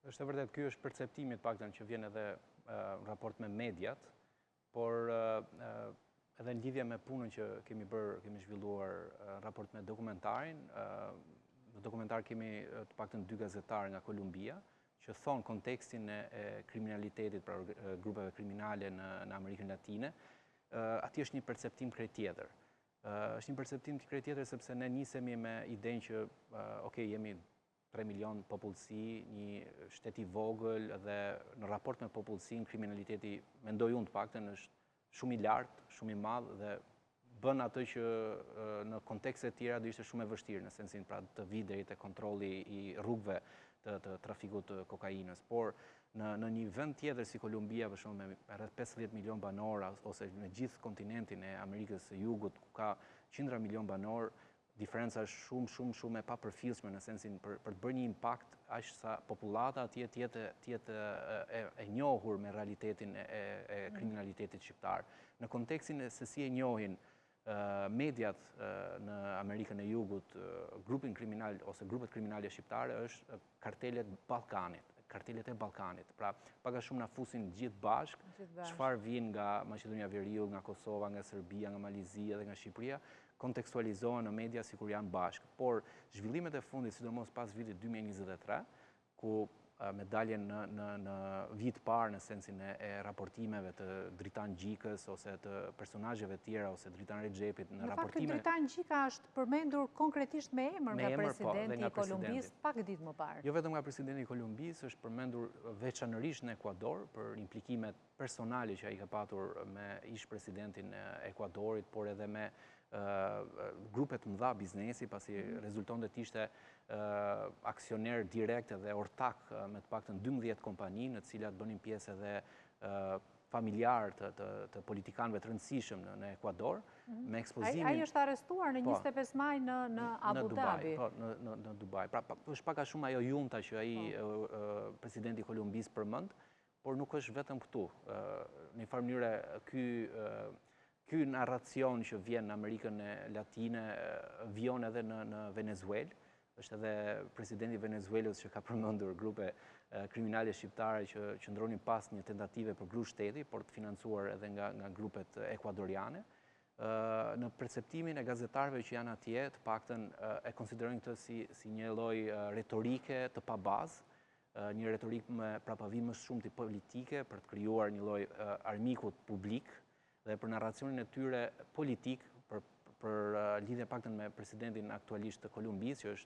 Është e vërtet, ky është perceptimi të paktën që vjen edhe në raport me mediat, por edhe në lidhje me punën që kemi zhvilluar raport me dokumentarin. Në dokumentar kemi të paktën 2 gazetarë nga Kolumbia, që thonë kontekstin e kriminalitetit, pra grupeve kriminale në Amerikën Latine. Ati është një perceptim krejt tjetër. Është një perceptim krejt tjetër sepse ne nisemi me idenë që, jemi 3 milion popullsi, një shtet i vogël dhe në raport me popullsinë kriminaliteti, mendoj unë të paktën, është shumë i lartë, shumë i madh dhe bën atë që në kontekste të tjera do ishte shumë e vështirë, në sensin pra të vi deri te kontrolli i rrugëve të trafikut të kokainës. Por në një vend tjetër si Kolumbia, për shembull me rreth 15 milion banor ose në gjithë kontinentin e Amerikës së Jugut, ku ka qindra milion banor, diferenca është shumë e papërfillshme në sensin për të bërë një impakt aq sa popullata atje tjetë e njohur me realitetin e kriminalitetit shqiptar. Në kontekstin e se si e njohin mediat në Amerikën e Jugut, grupin kriminal ose grupet kriminale shqiptare është kartelet e Ballkanit. Pra, pak a shumë na fusin gjithë bashk, çfarë vijnë nga Maqedonia e Veriut, nga Kosova, nga Serbia, nga Malizia dhe nga Shqipëria, kontekstualizohen në media sikur janë bashkë. Por zhvillimet e fundit, sidomos pas vitit 2023, ku me daljen në vit parë në sensin e raportimeve të Dritan Gjikës ose të personazheve tjera ose Dritan Rexhepit në raportime. Në fakt, Dritan Gjika është përmendur konkretisht me emër nga presidenti i Kolumbisë pak ditë më parë. Jo vetëm nga presidenti i Kolumbisë, është përmendur veçanërisht në Ekuador për implikimet personale që ai ka patur me ish presidentin e Ekuadorit, por edhe me grupet mëdha biznesi, pasi rezultonte të ishte aksioner direkt dhe ortak me të paktën 12 kompani, në të cilat bënin pjesë edhe familjar të politikanëve të rëndësishëm në Ekuador, me ekspozimin... Ai është arrestuar në 25 maj në Abu Dhabi. Në Dubai. Pra, është pak a shumë ajo junta që ai presidenti i Kolumbisë përmend, por nuk është vetëm këtu. Në një farë mënyrë ky narracion që vjen në Amerikën Latine vjen edhe në Venezuelë. Është edhe presidenti i Venezuelës që ka përmendur grupe kriminale shqiptare që qëndronin pas një tentative për grup shteti, por të financuar edhe nga grupet ekuadoriane. Në perceptimin e gazetarëve që janë atje, të paktën e konsiderojnë këtë si një lloj retorike të pabazë, një retorikë me prapavim më shumë të politike për të krijuar një lloj armikut publik dhe për narracionin e tyre politik për lidhje paktën me presidentin aktualisht të Kolumbisë, që është